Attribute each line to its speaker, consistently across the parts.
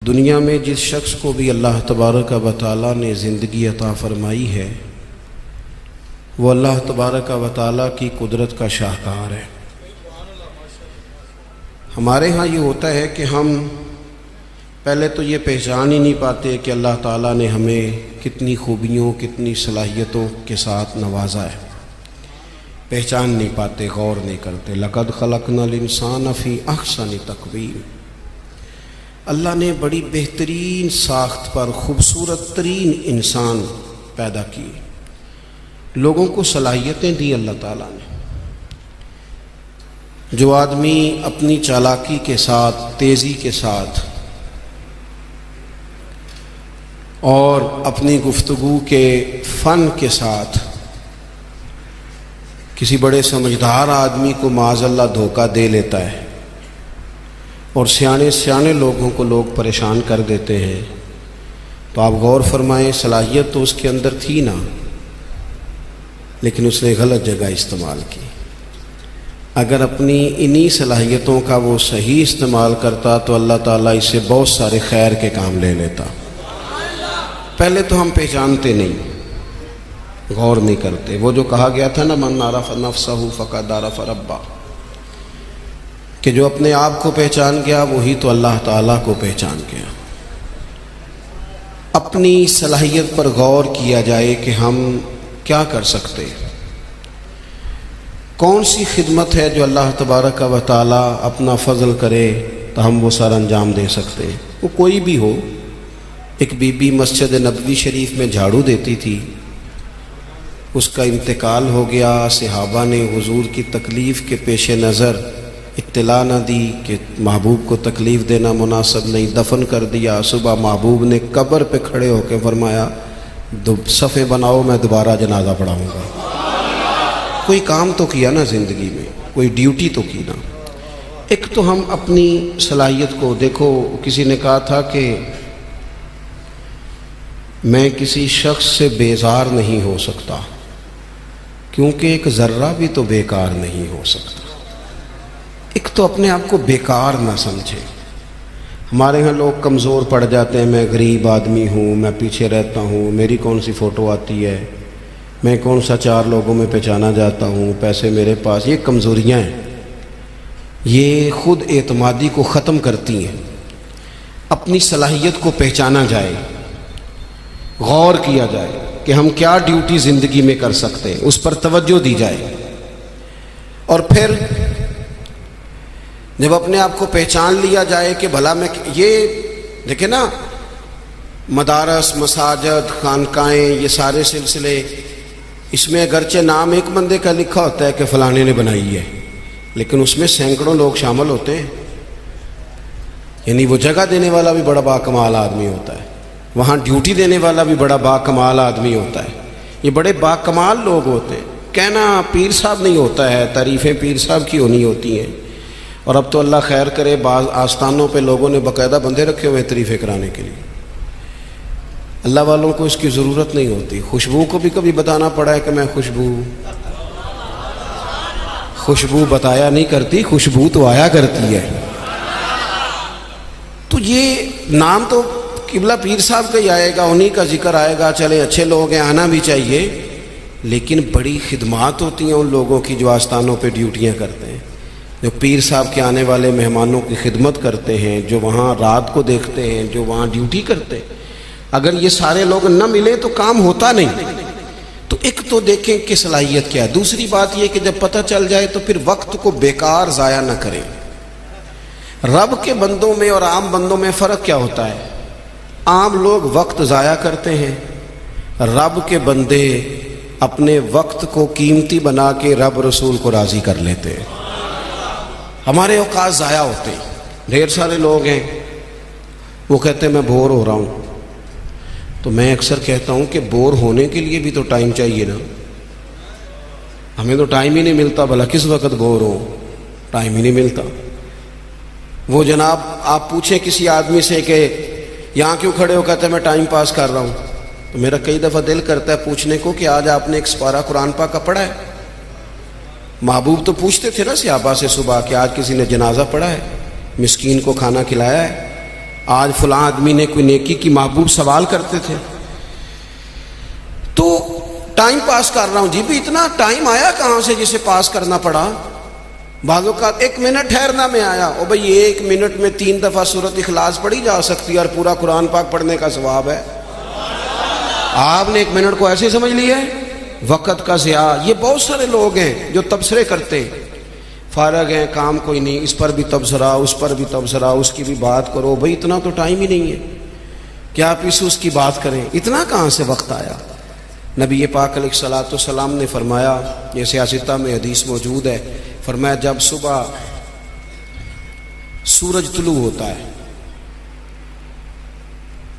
Speaker 1: دنیا میں جس شخص کو بھی اللہ تبارک و تعالیٰ نے زندگی عطا فرمائی ہے وہ اللہ تبارک و تعالیٰ کی قدرت کا شاہکار ہے۔ ہمارے ہاں یہ ہوتا ہے کہ ہم پہلے تو یہ پہچان ہی نہیں پاتے کہ اللہ تعالیٰ نے ہمیں کتنی خوبیوں کتنی صلاحیتوں کے ساتھ نوازا ہے، پہچان نہیں پاتے، غور نہیں کرتے۔ لقد خلقنا الانسان فی احسن تقویم، اللہ نے بڑی بہترین ساخت پر خوبصورت ترین انسان پیدا کی، لوگوں کو صلاحیتیں دی اللہ تعالیٰ نے۔ جو آدمی اپنی چالاکی کے ساتھ، تیزی کے ساتھ اور اپنی گفتگو کے فن کے ساتھ کسی بڑے سمجھدار آدمی کو معاذ اللہ دھوکہ دے لیتا ہے اور سیانے لوگوں کو لوگ پریشان کر دیتے ہیں، تو آپ غور فرمائیں، صلاحیت تو اس کے اندر تھی نا، لیکن اس نے غلط جگہ استعمال کی۔ اگر اپنی انہی صلاحیتوں کا وہ صحیح استعمال کرتا تو اللہ تعالیٰ اس سے بہت سارے خیر کے کام لے لیتا۔ پہلے تو ہم پہچانتے نہیں، غور نہیں کرتے۔ وہ جو کہا گیا تھا نا، من عرف نفسہ فقد عرف ربہ، کہ جو اپنے آپ کو پہچان گیا وہی تو اللہ تعالیٰ کو پہچان گیا۔ اپنی صلاحیت پر غور کیا جائے کہ ہم کیا کر سکتے، کون سی خدمت ہے جو اللہ تبارک و تعالیٰ اپنا فضل کرے تو ہم وہ سر انجام دے سکتے ہیں۔ وہ کوئی بھی ہو، ایک بی بی مسجد نبوی شریف میں جھاڑو دیتی تھی، اس کا انتقال ہو گیا، صحابہ نے حضور کی تکلیف کے پیش نظر اطلاع نہ دی کہ محبوب کو تکلیف دینا مناسب نہیں، دفن کر دیا۔ صبح محبوب نے قبر پہ کھڑے ہو کے فرمایا، صفیں بناؤ، میں دوبارہ جنازہ پڑھاؤں گا۔ کوئی کام تو کیا نا زندگی میں، کوئی ڈیوٹی تو کی نا۔ ایک تو ہم اپنی صلاحیت کو دیکھو، کسی نے کہا تھا کہ میں کسی شخص سے بیزار نہیں ہو سکتا کیونکہ ایک ذرہ بھی تو بیکار نہیں ہو سکتا۔ ایک تو اپنے آپ کو بیکار نہ سمجھے۔ ہمارے ہاں لوگ کمزور پڑ جاتے ہیں، میں غریب آدمی ہوں، میں پیچھے رہتا ہوں، میری کون سی فوٹو آتی ہے، میں کون سا چار لوگوں میں پہچانا جاتا ہوں، پیسے میرے پاس۔ یہ کمزوریاں ہیں، یہ خود اعتمادی کو ختم کرتی ہیں۔ اپنی صلاحیت کو پہچانا جائے، غور کیا جائے کہ ہم کیا ڈیوٹی زندگی میں کر سکتے ہیں، اس پر توجہ دی جائے۔ اور پھر جب اپنے آپ کو پہچان لیا جائے کہ بھلا میں، یہ دیکھیں نا، مدارس، مساجد، خانقاہیں، یہ سارے سلسلے، اس میں اگرچہ نام ایک بندے کا لکھا ہوتا ہے کہ فلانے نے بنائی ہے، لیکن اس میں سینکڑوں لوگ شامل ہوتے ہیں۔ یعنی وہ جگہ دینے والا بھی بڑا باکمال آدمی ہوتا ہے، وہاں ڈیوٹی دینے والا بھی بڑا باکمال آدمی ہوتا ہے۔ یہ بڑے باکمال لوگ ہوتے ہیں۔ کہنا پیر صاحب نہیں ہوتا ہے، تعریفیں پیر صاحب کی ہونی ہوتی ہیں۔ اور اب تو اللہ خیر کرے، بعض آستانوں پہ لوگوں نے باقاعدہ بندے رکھے ہوئے ہیں تعریفیں کرانے کے لیے۔ اللہ والوں کو اس کی ضرورت نہیں ہوتی۔ خوشبو کو بھی کبھی بتانا پڑا ہے کہ میں خوشبو بتایا نہیں کرتی، خوشبو تو آیا کرتی ہے۔ تو یہ نام تو قبلہ پیر صاحب کا ہی آئے گا، انہی کا ذکر آئے گا، چلے اچھے لوگ ہیں، آنا بھی چاہیے، لیکن بڑی خدمات ہوتی ہیں ان لوگوں کی جو آستانوں پہ ڈیوٹیاں کرتے ہیں، جو پیر صاحب کے آنے والے مہمانوں کی خدمت کرتے ہیں، جو وہاں رات کو دیکھتے ہیں، جو وہاں ڈیوٹی کرتے ہیں۔ اگر یہ سارے لوگ نہ ملیں تو کام ہوتا نہیں۔ تو ایک تو دیکھیں کہ صلاحیت کیا ہے۔ دوسری بات یہ کہ جب پتہ چل جائے تو پھر وقت کو بیکار ضائع نہ کریں۔ رب کے بندوں میں اور عام بندوں میں فرق کیا ہوتا ہے؟ عام لوگ وقت ضائع کرتے ہیں، رب کے بندے اپنے وقت کو قیمتی بنا کے رب رسول کو راضی کر لیتے ہیں۔ ہمارے اوقات ضائع ہوتے ہیں۔ ڈھیر سارے لوگ ہیں، وہ کہتے ہیں میں بور ہو رہا ہوں، تو میں اکثر کہتا ہوں کہ بور ہونے کے لیے بھی تو ٹائم چاہیے نا۔ ہمیں تو ٹائم ہی نہیں ملتا، بھلا کس وقت بور ہو، ٹائم ہی نہیں ملتا۔ وہ جناب آپ پوچھیں کسی آدمی سے کہ یہاں کیوں کھڑے ہو، کہتے ہیں میں ٹائم پاس کر رہا ہوں، تو میرا کئی دفعہ دل کرتا ہے پوچھنے کو کہ آج آپ نے ایک سپارہ قرآن پاک کا پڑھا ہے؟ محبوب تو پوچھتے تھے نا صحابہ سے صبح کہ آج کسی نے جنازہ پڑھا ہے، مسکین کو کھانا کھلایا ہے، آج فلاں آدمی نے کوئی نیکی کی محبوب سوال کرتے تھے تو ٹائم پاس کر رہا ہوں جی بھی اتنا ٹائم آیا کہاں سے جسے پاس کرنا پڑا. بعض اوقات 1 منٹ ٹھہرنا میں آیا او بھائی 1 منٹ میں 3 دفعہ سورۃ اخلاص پڑھی جا سکتی ہے اور پورا قرآن پاک پڑھنے کا ثواب ہے. آپ نے 1 منٹ کو ایسے سمجھ لیا ہے وقت کا ضیاع. یہ بہت سارے لوگ ہیں جو تبصرے کرتے ہیں، فارغ ہیں کام کوئی نہیں، اس پر بھی تبصرہ اس پر بھی تبصرہ، اس کی بھی بات کرو. بھائی اتنا تو ٹائم ہی نہیں ہے کہ آپ اس کی بات کریں. اتنا کہاں سے وقت آیا؟ نبی پاک علیہ الصلوۃ والسلام نے فرمایا، یہ سیاستہ میں حدیث موجود ہے، فرمایا جب صبح سورج طلوع ہوتا ہے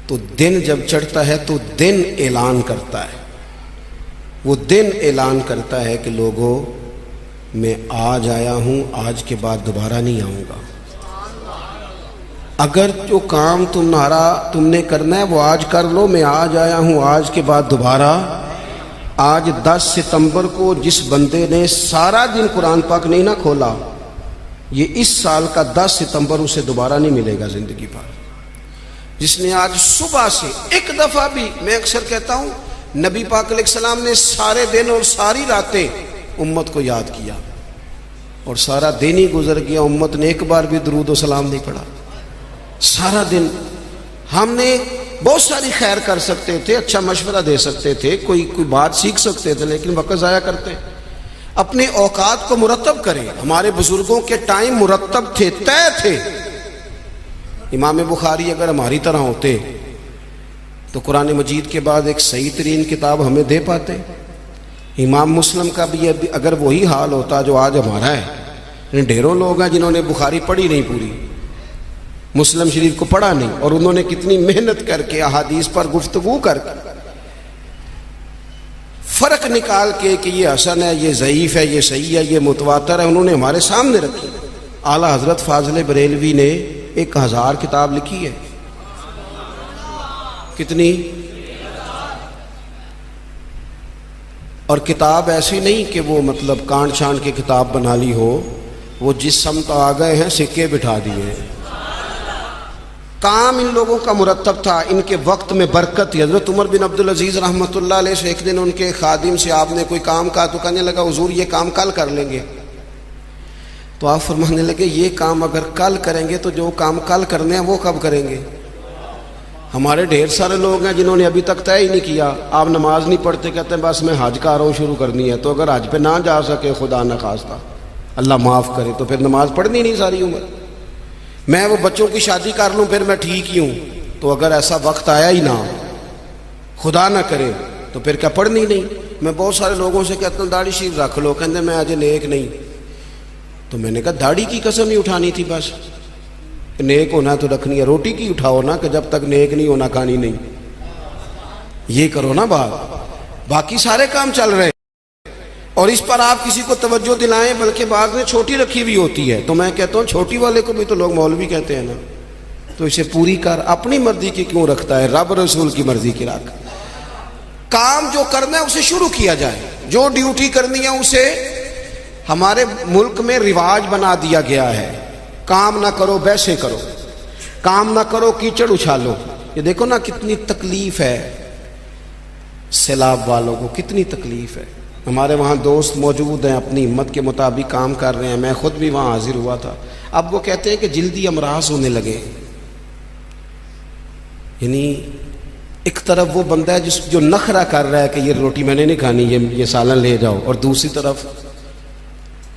Speaker 1: تو دن جب چڑھتا ہے تو دن اعلان کرتا ہے، وہ دن اعلان کرتا ہے کہ لوگوں میں آج آیا ہوں، آج کے بعد دوبارہ نہیں آؤں گا. اگر جو کام تم نے کرنا ہے وہ آج کر لو، میں آج آیا ہوں، آج کے بعد دوبارہ. آج 10 ستمبر کو جس بندے نے سارا دن قرآن پاک نہیں نہ کھولا، یہ اس سال کا 10 ستمبر اسے دوبارہ نہیں ملے گا زندگی بھر. جس نے آج صبح سے ایک دفعہ بھی، میں اکثر کہتا ہوں نبی پاک علیہ السلام نے سارے دن اور ساری راتیں امت کو یاد کیا اور سارا دن ہی گزر گیا، امت نے ایک بار بھی درود و سلام نہیں پڑھا. سارا دن ہم نے بہت ساری خیر کر سکتے تھے، اچھا مشورہ دے سکتے تھے، کوئی بات سیکھ سکتے تھے، لیکن وقت ضائع کرتے. اپنے اوقات کو مرتب کریں. ہمارے بزرگوں کے ٹائم مرتب تھے، طے تھے. امام بخاری اگر ہماری طرح ہوتے تو قرآن مجید کے بعد ایک صحیح ترین کتاب ہمیں دے پاتے. امام مسلم کا بھی اگر وہی حال ہوتا جو آج ہمارا ہے. ڈھیروں لوگ ہیں جنہوں نے بخاری پڑھی نہیں، پوری مسلم شریف کو پڑھا نہیں، اور انہوں نے کتنی محنت کر کے احادیث پر گفتگو کر کے فرق نکال کے کہ یہ حسن ہے، یہ ضعیف ہے، یہ صحیح ہے، یہ متواتر ہے، انہوں نے ہمارے سامنے رکھی. اعلیٰ حضرت فاضل بریلوی نے 1000 کتاب لکھی ہے. کتنی؟ اور کتاب ایسی نہیں کہ وہ مطلب کانٹ چھانٹ کی کتاب بنا لی ہو، وہ جس سمت آ گئے ہیں سکے بٹھا دیے ہیں. کام ان لوگوں کا مرتب تھا، ان کے وقت میں برکت تھی. حضرت عمر بن عبدالعزیز رحمۃ اللہ علیہ سے ایک دن ان کے خادم سے آپ نے کوئی کام کہا تو کہنے لگا حضور یہ کام کل کر لیں گے. تو آپ فرمانے لگے یہ کام اگر کل کریں گے تو جو کام کل کرنے ہیں وہ کب کریں گے؟ ہمارے ڈھیر سارے لوگ ہیں جنہوں نے ابھی تک طے ہی نہیں کیا. آپ نماز نہیں پڑھتے، کہتے ہیں بس میں حج کا رہا ہوں، شروع کرنی ہے. تو اگر حج پہ نہ جا سکے خدا نخواستہ اللہ معاف کرے تو پھر نماز پڑھنی نہیں ساری عمر. میں وہ بچوں کی شادی کر لوں پھر میں ٹھیک ہی ہوں. تو اگر ایسا وقت آیا ہی نہ، خدا نہ کرے، تو پھر کیا پڑھنی نہیں. میں بہت سارے لوگوں سے کہتا ہوں داڑھی شریف رکھ لو، کہتے میں آج نیک نہیں. تو میں نے کہا داڑھی کی قسم ہی اٹھانی تھی، بس نیک ہونا تو رکھنی ہے. روٹی کی اٹھاؤ نا کہ جب تک نیک نہیں ہونا کھانی نہیں. یہ کرو نا بات، باقی سارے کام چل رہے اور اس پر آپ کسی کو توجہ دلائیں. بلکہ بعض نے چھوٹی رکھی ہوئی ہوتی ہے، تو میں کہتا ہوں چھوٹی والے کو بھی تو لوگ مولوی کہتے ہیں نا، تو اسے پوری کر. اپنی مرضی کی کیوں رکھتا ہے؟ رب رسول کی مرضی کی رکھ. کام جو کرنا ہے اسے شروع کیا جائے. جو ڈیوٹی کرنی ہے اسے، ہمارے ملک میں رواج بنا دیا گیا ہے کام نہ کرو بیسے کرو، کام نہ کرو کیچڑ اچھالو. یہ دیکھو نا کتنی تکلیف ہے سیلاب والوں کو، کتنی تکلیف ہے. ہمارے وہاں دوست موجود ہیں، اپنی ہمت کے مطابق کام کر رہے ہیں. میں خود بھی وہاں حاضر ہوا تھا. اب وہ کہتے ہیں کہ جلدی امراض ہونے لگے. یعنی ایک طرف وہ بندہ ہے جو نخرہ کر رہا ہے کہ یہ روٹی میں نے نہیں کھانی، یہ سالن لے جاؤ، اور دوسری طرف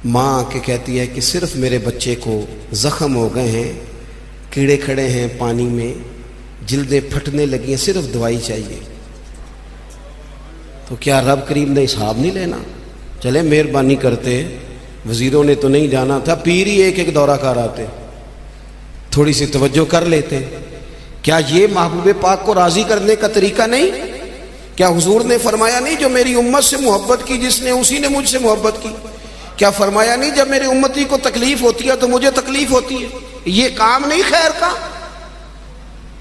Speaker 1: ماں کے کہتی ہے کہ صرف میرے بچے کو زخم ہو گئے ہیں، کیڑے کھڑے ہیں پانی میں، جلدیں پھٹنے لگی ہیں، صرف دوائی چاہیے. تو کیا رب کریم نے حساب نہیں لینا؟ چلے مہربانی کرتے، وزیروں نے تو نہیں جانا تھا، پیر ہی ایک دورہ کر آتے، تھوڑی سی توجہ کر لیتے. کیا یہ محبوب پاک کو راضی کرنے کا طریقہ نہیں؟ کیا حضور نے فرمایا نہیں جو میری امت سے محبت کی جس نے اسی نے مجھ سے محبت کی؟ کیا فرمایا نہیں جب میری امتی کو تکلیف ہوتی ہے تو مجھے تکلیف ہوتی ہے؟ یہ کام نہیں خیر کا؟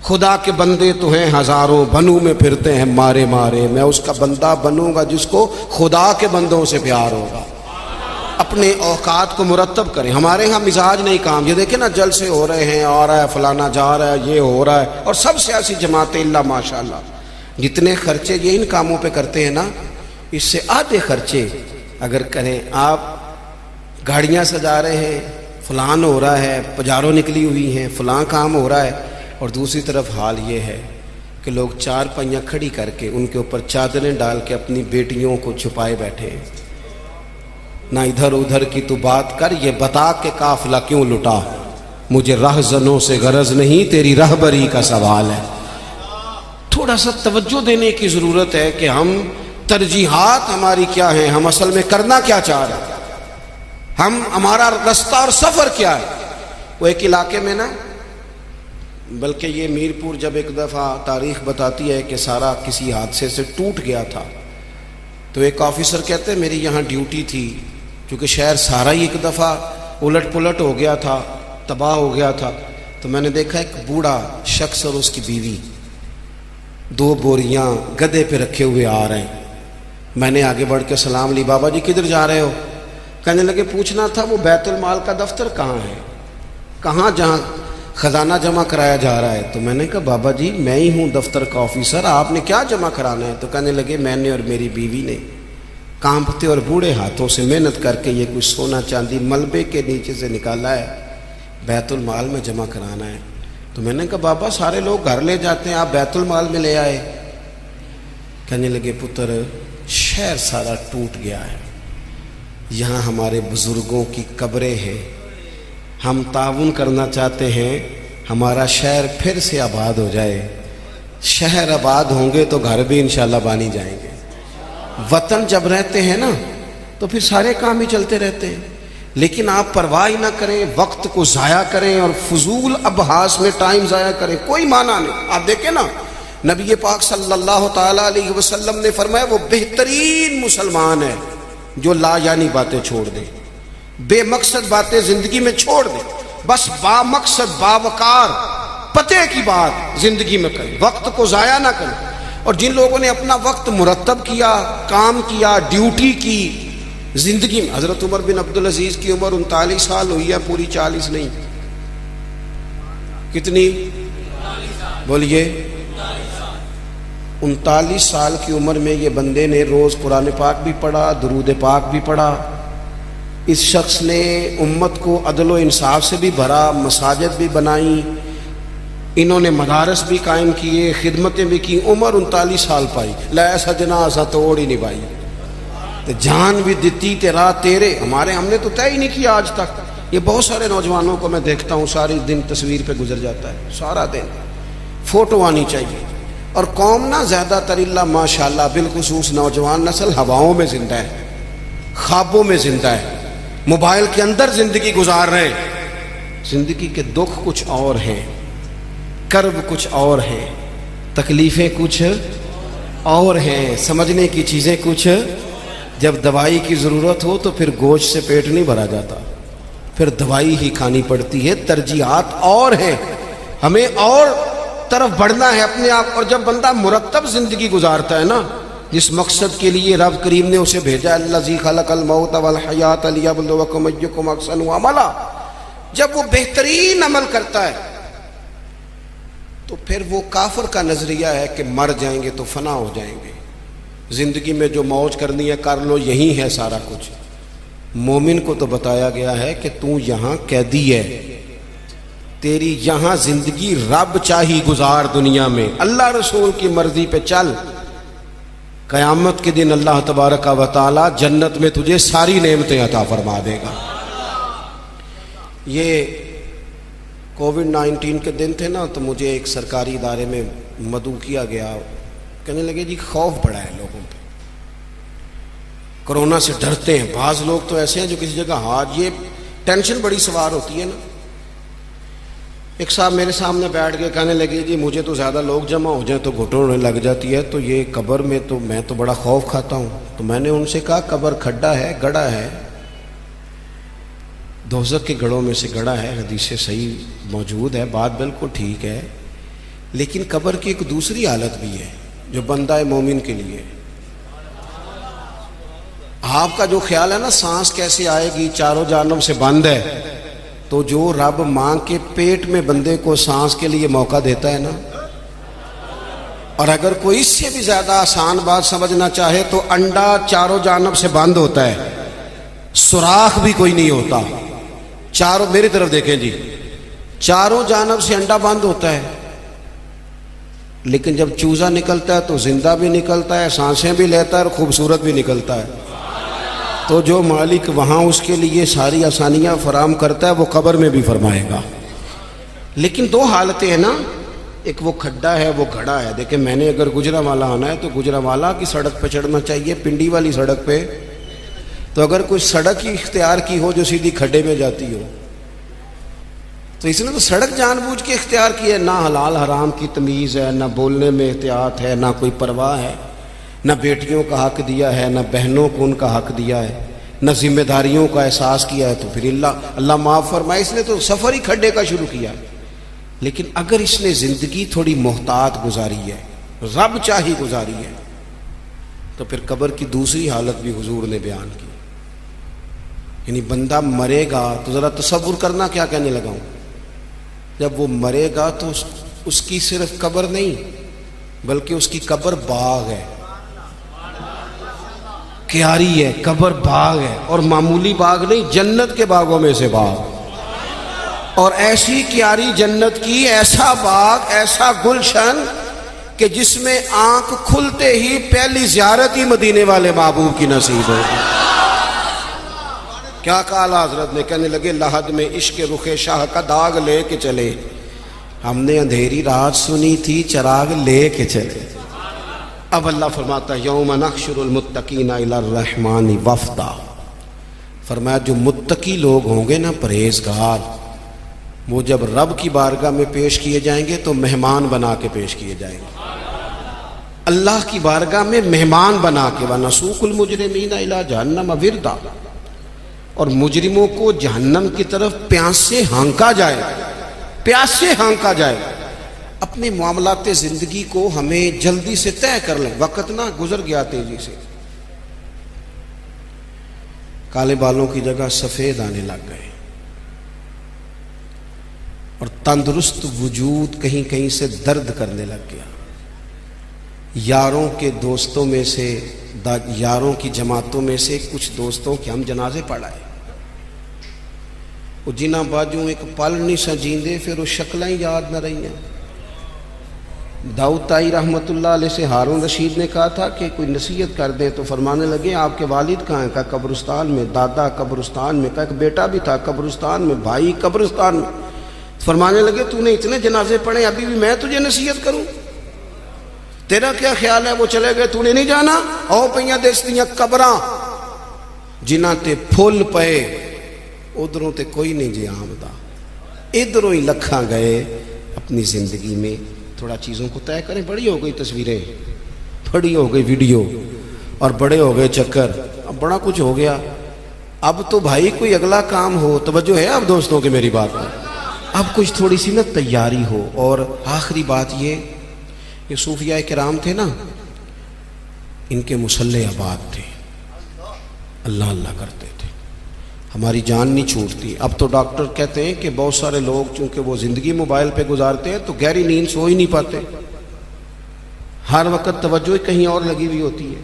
Speaker 1: خدا کے بندے تو ہیں ہزاروں، بنوں میں پھرتے ہیں مارے مارے. میں اس کا بندہ بنوں گا جس کو خدا کے بندوں سے پیار ہوگا. اپنے اوقات کو مرتب کریں. ہمارے ہاں مزاج نہیں کام. یہ دیکھیں نا جلسے ہو رہے ہیں, آ رہا ہے فلانا, جا رہا ہے, یہ ہو رہا ہے, اور سب سیاسی جماعتیں اللہ ماشاء اللہ جتنے خرچے یہ ان کاموں پہ کرتے ہیں نا, اس سے آدھے خرچے اگر کریں. آپ گاڑیاں سجا رہے ہیں, فلان ہو رہا ہے, پجاروں نکلی ہوئی ہیں, فلاں کام ہو رہا ہے, اور دوسری طرف حال یہ ہے کہ لوگ چار پہیاں کھڑی کر کے ان کے اوپر چادریں ڈال کے اپنی بیٹیوں کو چھپائے بیٹھے ہیں. نہ ادھر ادھر کی تو بات کر, یہ بتا کہ قافلہ کیوں لٹا, مجھے رہزنوں سے غرض نہیں, تیری رہبری کا سوال ہے. تھوڑا سا توجہ دینے کی ضرورت ہے کہ ہم ترجیحات ہماری کیا ہیں, ہم اصل میں کرنا کیا چاہ رہے ہیں, ہمارا رستہ اور سفر کیا ہے. وہ ایک علاقے میں نا, بلکہ یہ میرپور جب ایک دفعہ تاریخ بتاتی ہے کہ سارا کسی حادثے سے ٹوٹ گیا تھا, تو ایک آفیسر کہتے ہیں میری یہاں ڈیوٹی تھی, کیونکہ شہر سارا ہی ایک دفعہ الٹ پلٹ ہو گیا تھا, تباہ ہو گیا تھا. تو میں نے دیکھا ایک بوڑھا شخص اور اس کی بیوی 2 بوریاں گدے پہ رکھے ہوئے آ رہے ہیں. میں نے آگے بڑھ کے سلام لی, بابا جی کدھر جا رہے ہو؟ کہنے لگے پوچھنا تھا وہ بیت المال کا دفتر کہاں ہے, کہاں جہاں خزانہ جمع کرایا جا رہا ہے. تو میں نے کہا بابا جی میں ہی ہوں دفتر کا آفیسر, آپ نے کیا جمع کرانا ہے؟ تو کہنے لگے میں نے اور میری بیوی نے کانپتے اور بوڑھے ہاتھوں سے محنت کر کے یہ کچھ سونا چاندی ملبے کے نیچے سے نکالا ہے, بیت المال میں جمع کرانا ہے. تو میں نے کہا بابا سارے لوگ گھر لے جاتے ہیں, آپ بیت المال میں لے آئے. کہنے لگے پتر شہر سارا ٹوٹ گیا ہے, یہاں ہمارے بزرگوں کی قبریں ہیں, ہم تعاون کرنا چاہتے ہیں ہمارا شہر پھر سے آباد ہو جائے. شہر آباد ہوں گے تو گھر بھی انشاءاللہ بانی جائیں گے. وطن جب رہتے ہیں نا تو پھر سارے کام ہی چلتے رہتے ہیں, لیکن آپ پرواہ نہ کریں, وقت کو ضائع کریں اور فضول ابحاث میں ٹائم ضائع کریں, کوئی معنی نہیں. آپ دیکھیں نا نبی پاک صلی اللہ تعالیٰ علیہ وسلم نے فرمایا وہ بہترین مسلمان ہے جو لا یعنی باتیں چھوڑ دے, بے مقصد باتیں زندگی میں چھوڑ دے, بس با مقصد باوقار پتے کی بات زندگی میں کریں, وقت کو ضائع نہ کریں. اور جن لوگوں نے اپنا وقت مرتب کیا, کام کیا, ڈیوٹی کی زندگی میں, حضرت عمر بن عبدالعزیز کی عمر 39 سال ہوئی ہے, پوری 40 نہیں. کتنی بولیے؟ 39 سال کی عمر میں یہ بندے نے روز قرآن پاک بھی پڑھا, درود پاک بھی پڑھا. اس شخص نے امت کو عدل و انصاف سے بھی بھرا, مساجد بھی بنائی, انہوں نے مدارس بھی قائم کیے, خدمتیں بھی کی. عمر 39 سال پائی, لے سجنا سا توڑ ہی نہیں پائی, جان بھی دیتی تیرا تیرے. ہم نے تو طے ہی نہیں کیا آج تک. یہ بہت سارے نوجوانوں کو میں دیکھتا ہوں ساری دن تصویر پہ گزر جاتا ہے, سارا دن فوٹو آنی چاہیے. اور قوم نہ زیادہ تر اللہ ماشاءاللہ بالخصوص نوجوان نسل ہواؤں میں زندہ ہے, خوابوں میں زندہ ہے, موبائل کے اندر زندگی گزار رہے ہیں. زندگی کے دکھ کچھ اور ہیں, کرب کچھ اور ہیں, تکلیفیں کچھ اور ہیں, سمجھنے کی چیزیں کچھ. جب دوائی کی ضرورت ہو تو پھر گوشت سے پیٹ نہیں بھرا جاتا, پھر دوائی ہی کھانی پڑتی ہے. ترجیحات اور ہیں, ہمیں اور طرف بڑھنا ہے اپنے آپ. اور جب بندہ مرتب زندگی گزارتا ہے نا, جس مقصد کے لیے رب کریم نے اسے بھیجا, الذی خلق الموت والحیات لیبلوکم ایکم احسن عملا, جب وہ بہترین عمل کرتا ہے تو پھر وہ کافر کا نظریہ ہے کہ مر جائیں گے تو فنا ہو جائیں گے, زندگی میں جو موج کرنی ہے کر لو, یہی ہے سارا کچھ. مومن کو تو بتایا گیا ہے کہ تو یہاں قیدی ہے, تیری یہاں زندگی رب چاہی گزار دنیا میں, اللہ رسول کی مرضی پہ چل. قیامت کے دن اللہ تبارک و تعالی جنت میں تجھے ساری نعمتیں عطا فرما دے گا. یہ کووڈ-19 کے دن تھے نا, تو مجھے ایک سرکاری ادارے میں مدعو کیا گیا. کہنے لگے جی خوف بڑا ہے لوگوں پہ, کرونا سے ڈرتے ہیں. بعض لوگ تو ایسے ہیں جو کسی جگہ ہاتھ, یہ ٹینشن بڑی سوار ہوتی ہے نا. ایک صاحب میرے سامنے بیٹھ کے کہنے لگے جی مجھے تو زیادہ لوگ جمع ہو جائیں تو گھٹن ہونے لگ جاتی ہے, تو یہ قبر میں تو میں تو بڑا خوف کھاتا ہوں. تو میں نے ان سے کہا قبر کھڈا ہے, گڑھا ہے, دوزخ کے گڑھوں میں سے گڑھا ہے, حدیث صحیح موجود ہے, بات بالکل ٹھیک ہے. لیکن قبر کی ایک دوسری حالت بھی ہے جو بندہ مومن کے لیے, آپ کا جو خیال ہے نا سانس کیسے آئے گی، چاروں جانب سے بند ہے، تو جو رب ماں کے پیٹ میں بندے کو سانس کے لیے موقع دیتا ہے نا، اور اگر کوئی اس سے بھی زیادہ آسان بات سمجھنا چاہے تو انڈا چاروں جانب سے بند ہوتا ہے، سوراخ بھی کوئی نہیں ہوتا، چاروں، میری طرف دیکھیں جی، چاروں جانب سے انڈا بند ہوتا ہے، لیکن جب چوزا نکلتا ہے تو زندہ بھی نکلتا ہے، سانسیں بھی لیتا ہے اور خوبصورت بھی نکلتا ہے۔ تو جو مالک وہاں اس کے لیے ساری آسانیاں فراہم کرتا ہے وہ قبر میں بھی فرمائے گا۔ لیکن دو حالتیں ہیں نا، ایک وہ کھڈا ہے، وہ گھڑا ہے۔ دیکھیں میں نے اگر گجرانوالہ آنا ہے تو گجرانوالہ کی سڑک پہ چڑھنا چاہیے، پنڈی والی سڑک پہ تو اگر کوئی سڑک ہی اختیار کی ہو جو سیدھی کھڈے میں جاتی ہو، تو اس نے تو سڑک جان بوجھ کے اختیار کی ہے، نہ حلال حرام کی تمیز ہے، نہ بولنے میں احتیاط ہے، نہ کوئی پرواہ ہے، نہ بیٹیوں کا حق دیا ہے، نہ بہنوں کو ان کا حق دیا ہے، نہ ذمہ داریوں کا احساس کیا ہے۔ تو پھر اللہ معاف فرمائے، اس نے تو سفر ہی کھڈے کا شروع کیا۔ لیکن اگر اس نے زندگی تھوڑی محتاط گزاری ہے، رب چاہی گزاری ہے، تو پھر قبر کی دوسری حالت بھی حضور نے بیان کی۔ یعنی بندہ مرے گا تو ذرا تصور کرنا کیا کہنے لگا ہوں، جب وہ مرے گا تو اس کی صرف قبر نہیں بلکہ اس کی قبر باغ ہے، کیاری ہے، قبر باغ ہے، اور معمولی باغ نہیں، جنت کے باغوں میں سے باغ، اور ایسی کیاری جنت کی، ایسا باغ، ایسا گلشن کہ جس میں آنکھ کھلتے ہی پہلی زیارت ہی مدینے والے محبوب کی نصیب ہوگی۔ کیا کہا حضرت نے، کہنے لگے لحد میں عشق رخ شاہ کا داغ لے کے چلے، ہم نے اندھیری رات سنی تھی چراغ لے کے چلے۔ اب اللہ فرماتا ہے یوم نحشر المتقین الی الرحمن وفدا، فرمایا جو متقی لوگ ہوں گے نا، پرہیزگار، وہ جب رب کی بارگاہ میں پیش کیے جائیں گے تو مہمان بنا کے پیش کیے جائیں گے، اللہ کی بارگاہ میں مہمان بنا کے۔ وَنَسُوقُ الْمُجْرِمِينَ إِلَىٰ جَهَنَّمَ وِرْدًا، اور مجرموں کو جہنم کی طرف پیاس سے ہانکا جائے، پیاس سے ہانکا جائے۔ اپنے معاملات زندگی کو ہمیں جلدی سے طے کر لیں، وقت نہ گزر گیا تیزی سے، کالے بالوں کی جگہ سفید آنے لگ گئے، اور تندرست وجود کہیں کہیں سے درد کرنے لگ گیا۔ یاروں کے دوستوں میں سے، یاروں کی جماعتوں میں سے کچھ دوستوں کے ہم جنازے پڑھائے، وہ جنہ باجوں ایک پل نہیں سجیندے، پھر وہ شکلیں یاد نہ رہی ہیں۔ داؤد تائی رحمۃ اللہ علیہ سے ہارون رشید نے کہا تھا کہ کوئی نصیحت کر دیں، تو فرمانے لگے آپ کے والد کہاں ہیں؟ کہا قبرستان میں، دادا قبرستان میں، کہا ایک بیٹا بھی تھا قبرستان میں، بھائی قبرستان میں۔ فرمانے لگے تو نے اتنے جنازے پڑھے، ابھی بھی میں تجھے نصیحت کروں؟ تیرا کیا خیال ہے؟ وہ چلے گئے، تو نے نہیں جانا؟ او پئیاں دستیاں قبراں جنہ تے پھول پئے، ادھروں تے کوئی نہیں جی آمدہ، ادھروں ہی لکھاں گئے۔ اپنی زندگی میں تھوڑا چیزوں کو طے کریں۔ بڑی ہو گئی تصویریں، بڑی ہو گئی ویڈیو، اور بڑے ہو گئے چکر، اب بڑا کچھ ہو گیا۔ اب تو بھائی کوئی اگلا کام ہو، توجہ ہے اب دوستوں کے میری بات پر، اب کچھ تھوڑی سی نا تیاری ہو۔ اور آخری بات یہ صوفیاء کرام تھے نا، ان کے مصلے آباد تھے، اللہ اللہ کرتے تھے، ہماری جان نہیں چھوٹتی۔ اب تو ڈاکٹر کہتے ہیں کہ بہت سارے لوگ چونکہ وہ زندگی موبائل پہ گزارتے ہیں تو گہری نیند سو ہی نہیں پاتے، ہر وقت توجہ کہیں اور لگی ہوئی ہوتی ہے،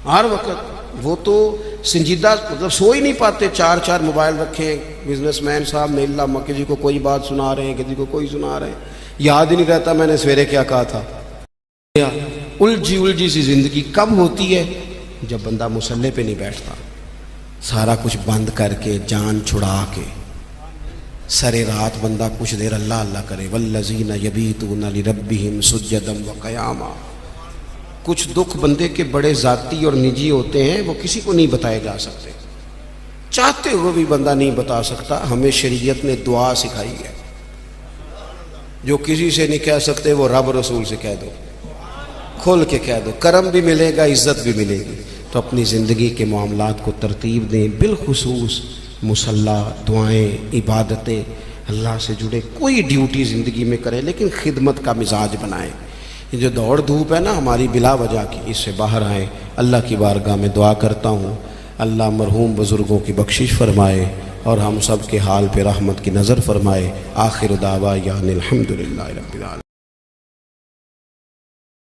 Speaker 1: ہر وقت وہ تو سنجیدہ مطلب سو ہی نہیں پاتے، چار چار موبائل رکھیں۔ بزنس مین صاحب نے اللہ، کسی کو کوئی بات سنا رہے ہیں، کسی کو کوئی سنا رہے ہیں، یاد ہی نہیں رہتا میں نے سویرے کیا کہا تھا۔ الجھی سی زندگی کب ہوتی ہے؟ جب بندہ مصلی پہ نہیں بیٹھتا، سارا کچھ بند کر کے، جان چھڑا کے، سرے رات بندہ کچھ دیر اللہ اللہ کرے۔ والذین یبیتون لربہم سجدا وقیاما۔ کچھ دکھ بندے کے بڑے ذاتی اور نجی ہوتے ہیں، وہ کسی کو نہیں بتائے جا سکتے، چاہتے ہوئے بھی بندہ نہیں بتا سکتا۔ ہمیں شریعت نے دعا سکھائی ہے، جو کسی سے نہیں کہہ سکتے وہ رب رسول سے کہہ دو، کھول کے کہہ دو، کرم بھی ملے گا، عزت بھی ملے گی۔ تو اپنی زندگی کے معاملات کو ترتیب دیں، بالخصوص مصلی، دعائیں، عبادتیں، اللہ سے جڑے کوئی ڈیوٹی زندگی میں کریں، لیکن خدمت کا مزاج بنائیں۔ یہ جو دوڑ دھوپ ہے نا ہماری بلا وجہ کی، اس سے باہر آئیں۔ اللہ کی بارگاہ میں دعا کرتا ہوں اللہ مرحوم بزرگوں کی بخشش فرمائے اور ہم سب کے حال پہ رحمت کی نظر فرمائے۔ آخر دعوانا الحمدللہ رب العالمین۔